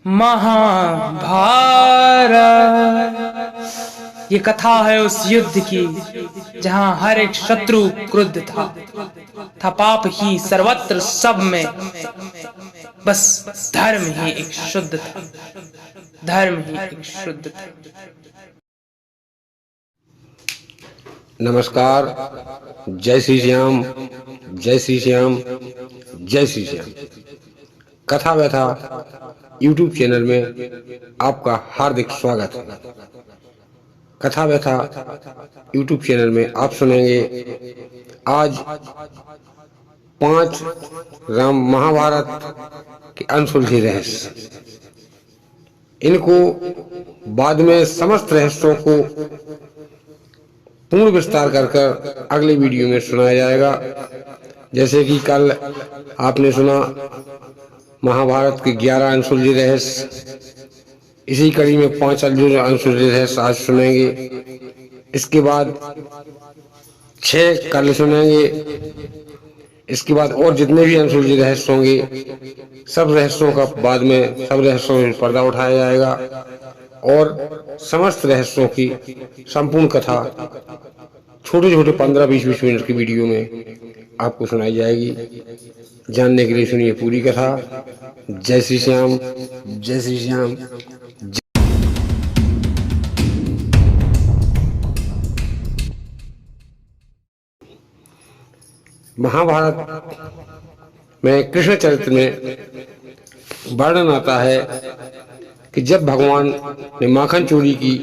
महाभारत ये कथा है उस युद्ध की जहां हर एक शत्रु क्रुद्ध था पाप ही सर्वत्र सब में, बस धर्म ही एक शुद्ध था, धर्म ही एक शुद्ध था। नमस्कार। जय श्री श्याम, जय श्री श्याम, जय श्री श्याम। कथा व्यथा यूट्यूब चैनल में आपका हार्दिक स्वागत है। कथा व्यथा यूट्यूब चैनल में आप सुनेंगे आज 5 राम महाभारत के अनसुलझे रहस्य। इनको बाद में समस्त रहस्यों को पूर्ण विस्तार कर अगले वीडियो में सुनाया जाएगा। जैसे कि कल आपने सुना महाभारत के 11 अनसुलझे रहस्य, इसी कड़ी में 5 अनसुलझे रहस्य आज सुनेंगे। इसके बाद 6 कल सुनेंगे। इसके बाद और जितने भी अनसुलझे रहस्य होंगे सब रहस्यों का बाद में सब रहस्यों में पर्दा उठाया जाएगा और समस्त रहस्यों की संपूर्ण कथा छोटे छोटे 15-20 मिनट की वीडियो में आपको सुनाई जाएगी। जानने के लिए सुनिए पूरी कथा। जय श्री श्याम, जय श्री श्याम। महाभारत में कृष्ण चरित्र में वर्णन आता है कि जब भगवान ने माखन चोरी की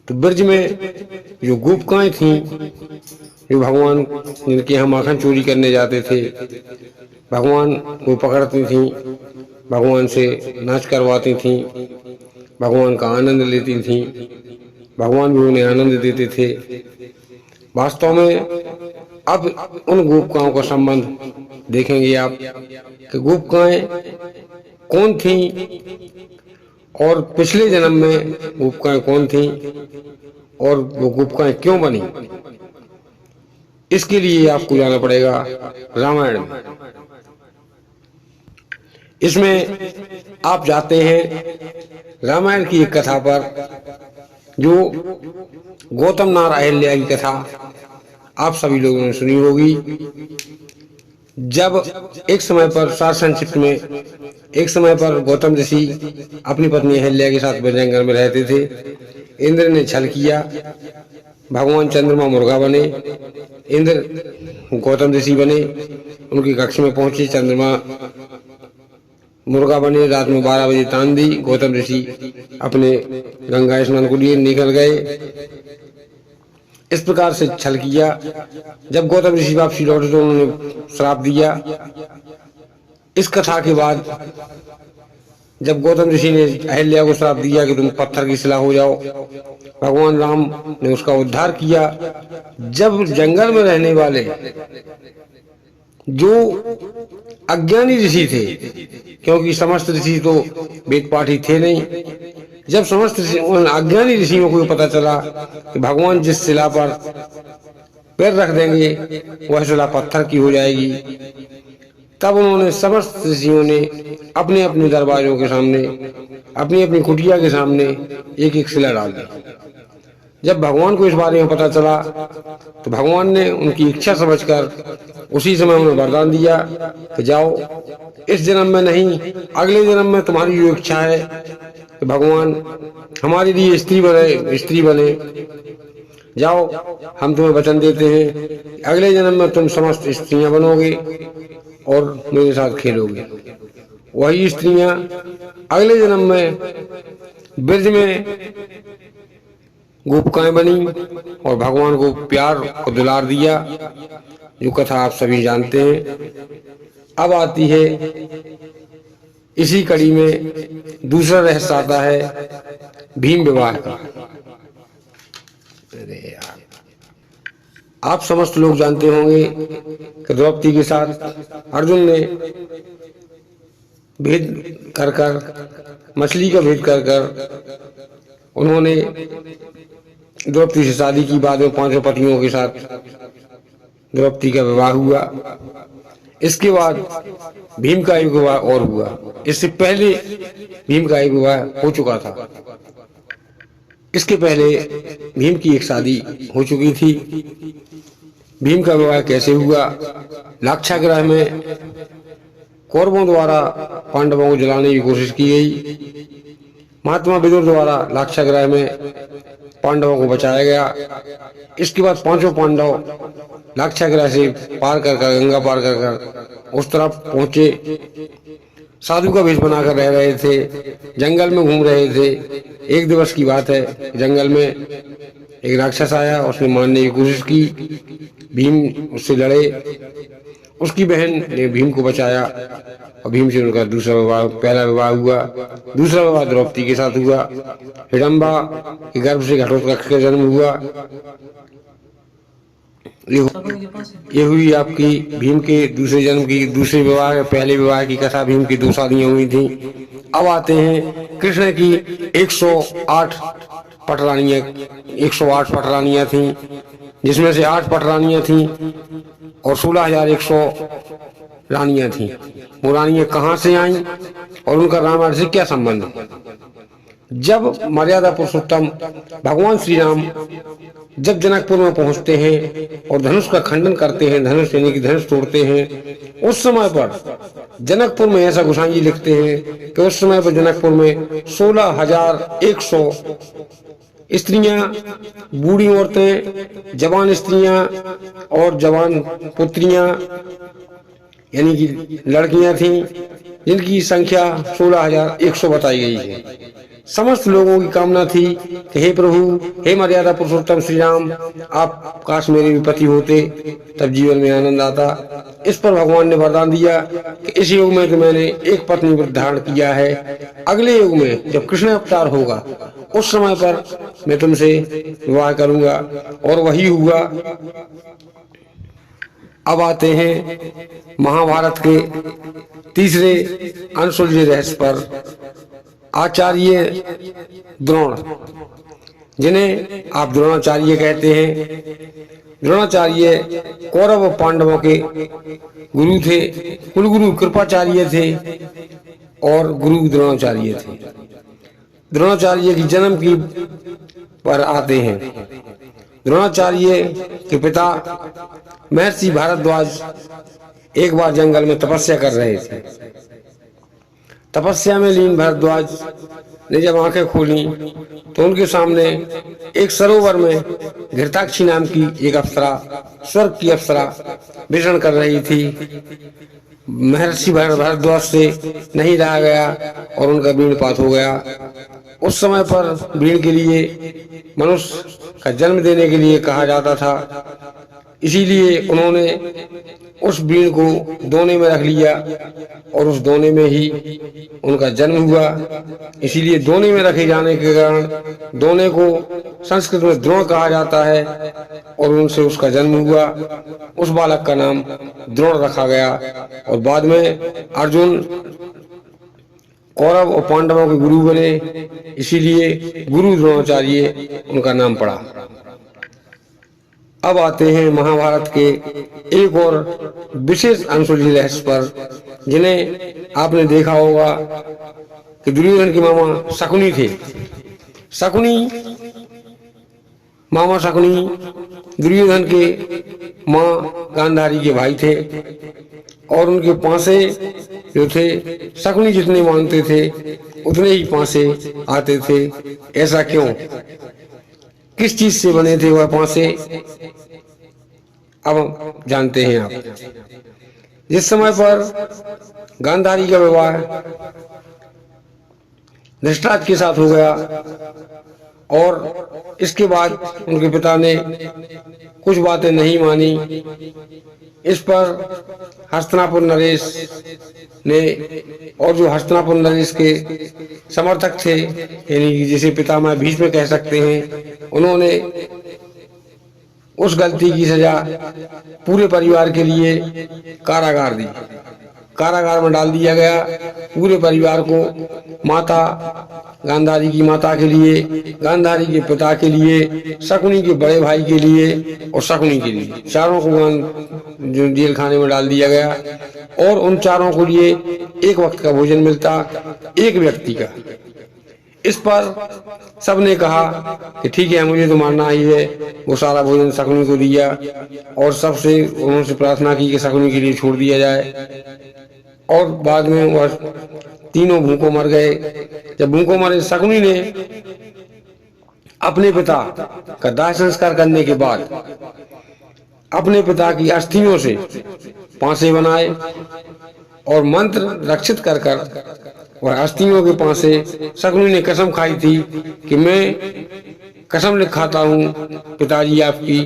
तो ब्रज में जो गोपिकाएं थीं, जो भगवान जिनके यहाँ माखन चोरी करने जाते थे, भगवान को पकड़ती थीं, भगवान से नाच करवाती थीं, भगवान का आनंद लेती थीं, भगवान भी उन्हें आनंद देते थे। वास्तव में अब उन गोपिकाओं का संबंध देखेंगे आप कि गोपिकाएं कौन थीं और पिछले जन्म में गोपिकाएं कौन थीं और वो गोपिकाएं क्यों बनी। इसके लिए आपको जाना पड़ेगा रामायण में। इसमें आप जाते हैं रामायण की एक कथा पर, जो गौतम नार अहिल्या की कथा आप सभी लोगों ने सुनी होगी। जब एक समय पर सार संक्षिप्त में एक समय पर गौतम ऋषि अपनी पत्नी अहिल्या के साथ जंगल में रहते थे। इंद्र ने छल किया, भगवान चंद्रमा मुर्गा बने, इंद्र गौतम ऋषि बने, उनके कक्ष में पहुंचे, चंद्रमा मुर्गा बने। रात में 12 बजे तान दी, गौतम ऋषि अपने गंगा स्नान को लिए निकल गए। इस प्रकार से छल किया। जब गौतम ऋषि वापसी लौटे तो उन्होंने श्राप दिया। इस कथा के बाद जब गौतम ऋषि ने अहिल्या को श्राप दिया कि तुम पत्थर की शिला हो जाओ, भगवान राम ने उसका उद्धार किया। जब जंगल में रहने वाले जो अज्ञानी ऋषि थे, क्योंकि समस्त ऋषि तो वेद पाठी थे नहीं, जब समस्त उन अज्ञानी ऋषियों को पता चला कि भगवान जिस शिला पर पैर रख देंगे वह शिला पत्थर की हो जाएगी, तब उन्होंने समस्त ऋषियों ने अपने अपने दरवाजों के सामने, अपनी अपनी कुटिया के सामने एक एक शिला डाल दी। जब भगवान को इस बारे में पता चला तो भगवान ने उनकी इच्छा समझकर उसी समय उन्हें वरदान दिया कि जाओ, इस जन्म में नहीं अगले जन्म में तुम्हारी जो इच्छा है कि भगवान हमारे लिए स्त्री बने, जाओ, हम तुम्हें वचन देते हैं अगले जन्म में तुम समस्त स्त्रियां बनोगे और मेरे साथ खेलोगे। वही स्त्रियां अगले जन्म में ब्रज में गोपिकाएं बनी और भगवान को प्यार और दुलार दिया, जो कथा आप सभी जानते हैं। अब आती है इसी कड़ी में दूसरा रहस्य आता है भीम विवाह का। आप समस्त लोग जानते होंगे कि द्रौपदी के साथ अर्जुन ने भेद कर मछली का भेद कर उन्होंने द्रौपदी से शादी की। बाद में 5 पतियों के साथ द्रौपदी का विवाह हुआ। इसके बाद भीम का एक विवाह और हुआ। इससे पहले भीम का एक विवाह हो चुका था। इसके पहले भीम की एक शादी हो चुकी थी। भीम का विवाह कैसे हुआ? लाक्षागृह में कौरवों द्वारा पांडवों को जलाने की कोशिश की गई। महात्मा विदुर द्वारा लाक्षागृह में पांडवों को बचाया गया। इसके बाद पांचों पांडव लाक्षागृह से पार कर गंगा पार कर उस तरफ पहुंचे। साधु का वेश बनाकर रह रहे थे, जंगल में घूम रहे थे। एक दिवस की बात है, जंगल में एक राक्षस आया, उसने मारने की कोशिश की। भीम उससे लड़े। उसकी बहन ने भीम को बचाया और भीम से उनका दूसरा विवाह, पहला विवाह हुआ। दूसरा विवाह द्रौपदी के साथ हुआ। हिडम्बा के गर्भ से घटोत्कच का जन्म हुआ। ये हुई आपकी भीम के दूसरे जन्म की, दूसरे विवाह, पहले विवाह की कथा। भीम की 2 शादियां हुई थी। अब आते हैं कृष्ण की 108 पटरानियां। 108 पटरानियां थी, जिसमें से 8 पटरानियां थी और 16,100 रानियां थी। वो रानियां कहाँ से आईं और उनका रामायण से क्या संबंध? जब मर्यादा पुरुषोत्तम भगवान श्री राम जब जनकपुर में पहुंचते हैं और धनुष का खंडन करते हैं, धनुष यानी कि धनुष तोड़ते हैं, उस समय पर जनकपुर में ऐसा गोसाई जी लिखते हैं कि उस समय पर जनकपुर में 16,100 स्त्रियां, बूढ़ी औरतें, जवान स्त्रियां और जवान पुत्रियां यानी कि लड़कियां थीं, जिनकी संख्या 16,100 बताई गई है। समस्त लोगों की कामना थी कि हे प्रभु, हे मर्यादा पुरुषोत्तम श्री राम, आप काश मेरे भी पति होते, तब जीवन में आनंद आता। इस पर भगवान ने वरदान दिया कि इस युग में तो मैंने एक पत्नी व्रत धारण किया है, अगले युग में जब कृष्ण अवतार होगा उस समय पर मैं तुमसे विवाह करूंगा। और वही हुआ। अब आते हैं महाभारत के तीसरे अनसुलझे रहस्य पर। आचार्य द्रोण, जिन्हें आप द्रोणाचार्य कहते हैं, द्रोणाचार्य कौरव और पांडवों के गुरु थे। कुलगुरु कृपाचार्य थे और गुरु द्रोणाचार्य थे। द्रोणाचार्य की जन्म की पर आते हैं। द्रोणाचार्य के पिता महर्षि भारद्वाज एक बार जंगल में तपस्या कर रहे थे। तपस्या में लीन भारद्वाज ने जब आंखें खोली तो उनके सामने एक सरोवर में घृताक्षी नाम की एक अप्सरा, स्वर्ग की अप्सरा विचरण कर रही थी। महर्षि भारद्वाज से नहीं रहा गया और उनका बीणपात हो गया। उस समय पर बीण के लिए मनुष्य का जन्म देने के लिए कहा जाता था, इसीलिए उन्होंने उस बीण को दोने में रख लिया और उस दोने में ही उनका जन्म हुआ। इसीलिए दोने में रखे जाने के कारण दोने को संस्कृत में द्रोण कहा जाता है और उनसे उसका जन्म हुआ। उस बालक का नाम द्रोण रखा गया और बाद में अर्जुन कौरव और पांडवों के गुरु बने, इसीलिए गुरु द्रोणाचार्य उनका नाम पड़ा। अब आते हैं महाभारत के एक और विशेष अनसुलझे रहस्य पर, जिन्हें आपने देखा होगा कि दुर्योधन के मामा शकुनी थे। मामा शकुनी दुर्योधन के माँ गांधारी के भाई थे और उनके पासे जो थे, शकुनी जितने मानते थे उतने ही पासे आते थे। ऐसा क्यों? किस चीज से बने थे वह पासे? अब जानते हैं आप। जिस समय पर गांधारी का विवाह धृतराष्ट्र के साथ हो गया और इसके बाद उनके पिता ने कुछ बातें नहीं मानी, इस पर हस्तिनापुर नरेश ने, और जो हस्तिनापुर नरेश के समर्थक थे यानी जिसे पितामह भीष्म कह सकते हैं, उन्होंने उस गलती की सजा पूरे परिवार के लिए कारागार दी। कारागार में डाल दिया गया। पूरे परिवार को, माता गांधारी की माता के लिए, गांधारी के पिता के लिए, शकुनी के बड़े भाई के लिए और शकुनी के लिए, चारों को जो जेल खाने में डाल दिया गया। और उन चारों को लिए एक वक्त का भोजन मिलता, एक व्यक्ति का। इस पर सबने कहा कि ठीक है, मुझे तो मारना ही है। वो सारा भोजन शकुनी को दिया और सबसे उन्होंने प्रार्थना की कि शकुनी के लिए छोड़ दिया जाए। और बाद में वह तीनों भूखों मर गए। जब भूखों मरे, शकुनी ने अपने पिता का दाह संस्कार करने के बाद अपने पिता की अस्थियों से पांसे बनाए और मंत्र रक्षित कर वह अस्थियों के पांसे शकुनी ने कसम खाई थी कि मैं कसम लिख खाता हूँ पिताजी आपकी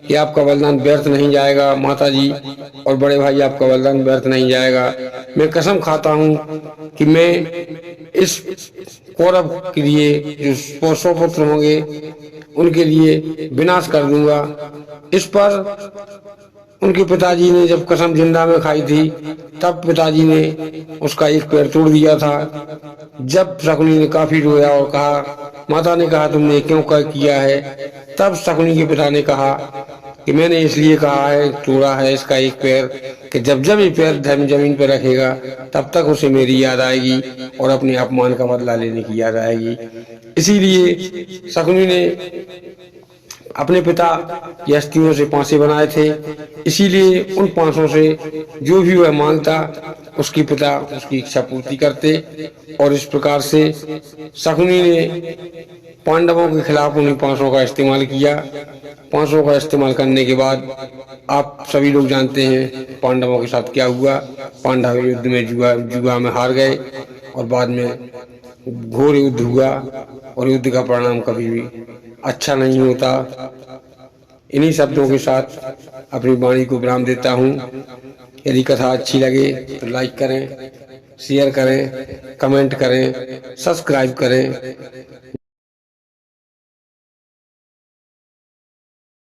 कि आपका बलिदान व्यर्थ नहीं जाएगा, माताजी और बड़े भाई आपका बलिदान व्यर्थ नहीं जाएगा। मैं कसम खाता हूँ कि मैं इस कौरव के लिए जो 100 पुत्र होंगे उनके लिए विनाश कर दूंगा। इस पर उनके पिताजी ने जब कसम जिंदा में खाई थी, तब पिताजी ने उसका एक पैर तोड़ दिया था। जब शकुनी ने काफी रोया और कहा, माता ने कहा तुमने क्यों किया है, तब शकुनी के पिता ने कहा कि मैंने इसलिए कहा है, तोड़ा है इसका एक पैर, कि जब जब ये पैर जमीन पर रखेगा तब तक उसे मेरी याद आएगी और अपने अपमान का बदला लेने की याद आएगी। इसीलिए शकुनी ने अपने पिता की अस्थियों से पांसे बनाए थे। इसीलिए उन पांसों से जो भी वह मांगता उसके पिता उसकी इच्छा पूर्ति करते। और इस प्रकार से शकुनी ने पांडवों के खिलाफ उन्हीं पांसों का इस्तेमाल किया। पांसों का इस्तेमाल करने के बाद आप सभी लोग जानते हैं पांडवों के साथ क्या हुआ। पांडव युद्ध में जुआ में हार गए और बाद में घोर युद्ध हुआ और युद्ध का परिणाम कभी भी अच्छा नहीं होता। इन्हीं शब्दों के साथ अपनी वाणी को विराम देता हूँ। यदि कथा अच्छी लगे तो लाइक करें, शेयर करें, कमेंट करें, सब्सक्राइब करें।